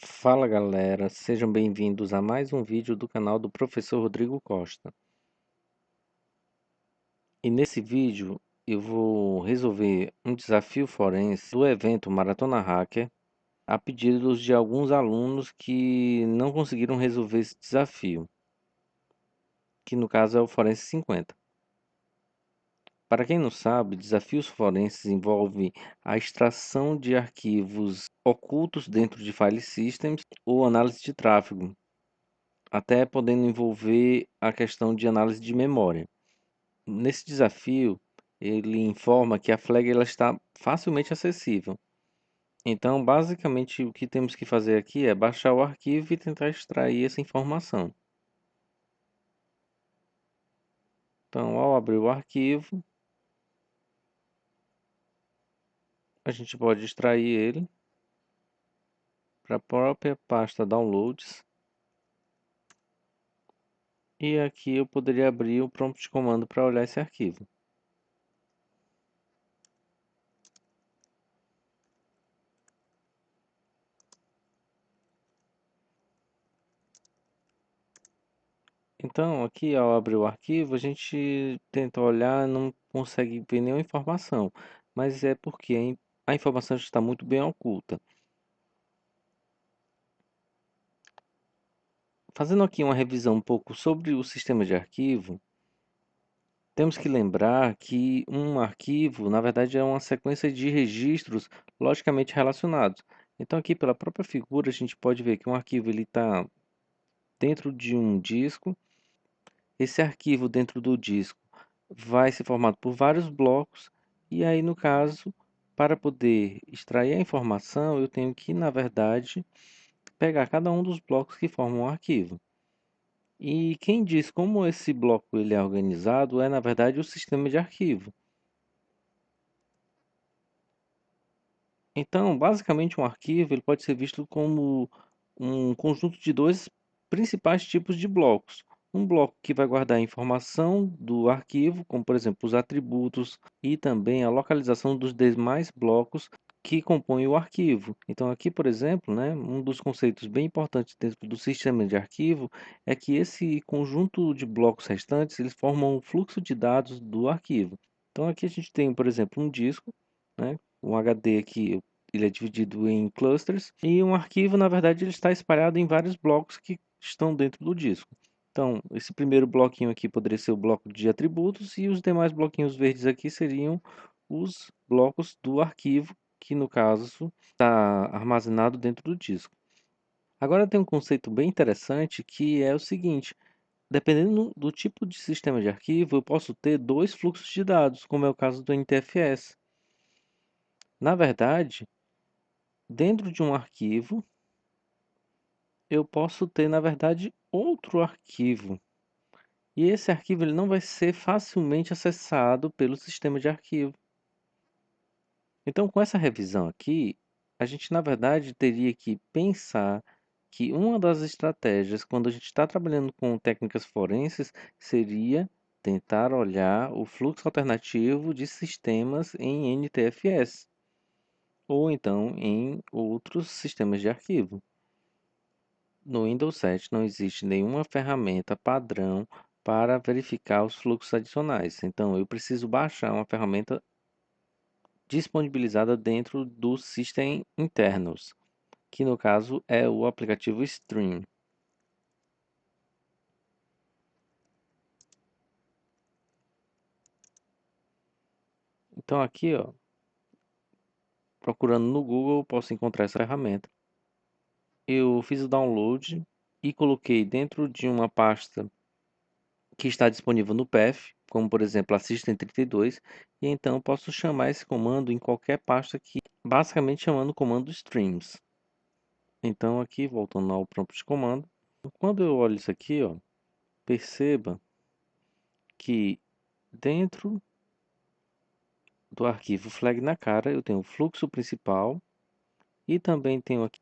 Fala galera, sejam bem-vindos a mais um vídeo do canal do Professor Rodrigo Costa. E nesse vídeo eu vou resolver um desafio forense do evento Maratona Hacker a pedidos de alguns alunos que não conseguiram resolver esse desafio, que no caso é o Forense 50. Para quem não sabe, desafios forenses envolvem a extração de arquivos ocultos dentro de file systems ou análise de tráfego, até podendo envolver a questão de análise de memória. Nesse desafio, ele informa que a flag ela está facilmente acessível. Então, basicamente, o que temos que fazer aqui é baixar o arquivo e tentar extrair essa informação. Então, ao abrir o arquivo, a gente pode extrair ele para a própria pasta Downloads. E aqui eu poderia abrir o prompt de comando para olhar esse arquivo. Então, aqui ao abrir o arquivo, a gente tenta olhar e não consegue ver nenhuma informação, mas é porque a informação está muito bem oculta. Fazendo aqui uma revisão um pouco sobre o sistema de arquivo, temos que lembrar que um arquivo, na verdade, é uma sequência de registros logicamente relacionados. Então, aqui pela própria figura, a gente pode ver que um arquivo está dentro de um disco. Esse arquivo dentro do disco vai ser formado por vários blocos e aí, no caso, para poder extrair a informação, eu tenho que, na verdade, pegar cada um dos blocos que formam o arquivo. E quem diz como esse bloco ele é organizado é, na verdade, o sistema de arquivo. Então, basicamente, um arquivo ele pode ser visto como um conjunto de dois principais tipos de blocos. Um bloco que vai guardar a informação do arquivo, como por exemplo os atributos e também a localização dos demais blocos que compõem o arquivo. Então, aqui, por exemplo, né, um dos conceitos bem importantes dentro do sistema de arquivo é que esse conjunto de blocos restantes eles formam o fluxo de dados do arquivo. Então, aqui a gente tem, por exemplo, um disco, né? Um HD aqui, ele é dividido em clusters e um arquivo, na verdade, ele está espalhado em vários blocos que estão dentro do disco. Então, esse primeiro bloquinho aqui poderia ser o bloco de atributos e os demais bloquinhos verdes aqui seriam os blocos do arquivo, que no caso está armazenado dentro do disco. Agora tem um conceito bem interessante que é o seguinte: dependendo do tipo de sistema de arquivo, eu posso ter dois fluxos de dados, como é o caso do NTFS. Na verdade, dentro de um arquivo, eu posso ter, na verdade, outro arquivo. E esse arquivo ele não vai ser facilmente acessado pelo sistema de arquivo. Então, com essa revisão aqui, a gente, na verdade, teria que pensar que uma das estratégias, quando a gente está trabalhando com técnicas forenses, seria tentar olhar o fluxo alternativo de sistemas em NTFS, ou então em outros sistemas de arquivo. No Windows 7 não existe nenhuma ferramenta padrão para verificar os fluxos adicionais. Então, eu preciso baixar uma ferramenta disponibilizada dentro do System Internals, que no caso é o aplicativo Stream. Então, aqui, ó, procurando no Google, eu posso encontrar essa ferramenta. Eu fiz o download e coloquei dentro de uma pasta que está disponível no path, como por exemplo a System32, e então eu posso chamar esse comando em qualquer pasta aqui, basicamente chamando o comando streams. Então aqui, voltando ao prompt de comando, quando eu olho isso aqui, ó, perceba que dentro do arquivo flag na cara eu tenho o fluxo principal e também tenho aqui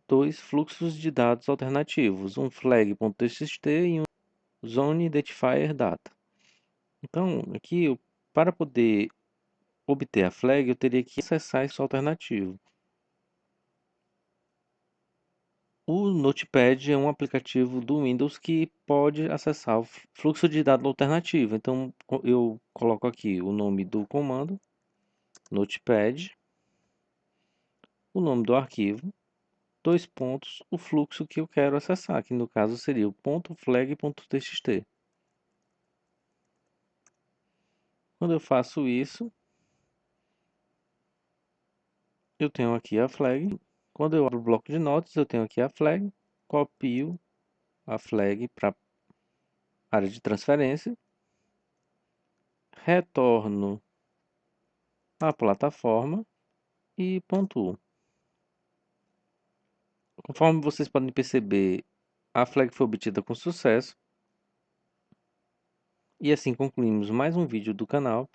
dois fluxos de dados alternativos, um flag.txt e um zone identifier data. Então aqui, para poder obter a flag, eu teria que acessar esse alternativo. Notepad é um aplicativo do Windows que pode acessar o fluxo de dados alternativo. Então, eu coloco aqui o nome do comando, Notepad, o nome do arquivo, dois pontos, o fluxo que eu quero acessar, que no caso seria o .flag.txt. Quando eu faço isso, eu tenho aqui a flag. Quando eu abro o bloco de notas, eu tenho aqui a flag, copio a flag para a área de transferência, retorno à plataforma e pontuo. Conforme vocês podem perceber, a flag foi obtida com sucesso. E assim concluímos mais um vídeo do canal.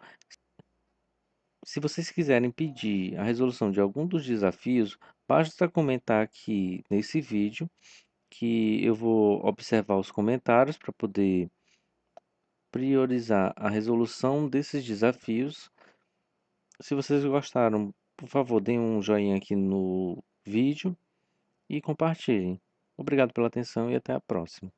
Se vocês quiserem pedir a resolução de algum dos desafios, basta comentar aqui nesse vídeo que eu vou observar os comentários para poder priorizar a resolução desses desafios. Se vocês gostaram, por favor, deem um joinha aqui no vídeo e compartilhem. Obrigado pela atenção e até a próxima.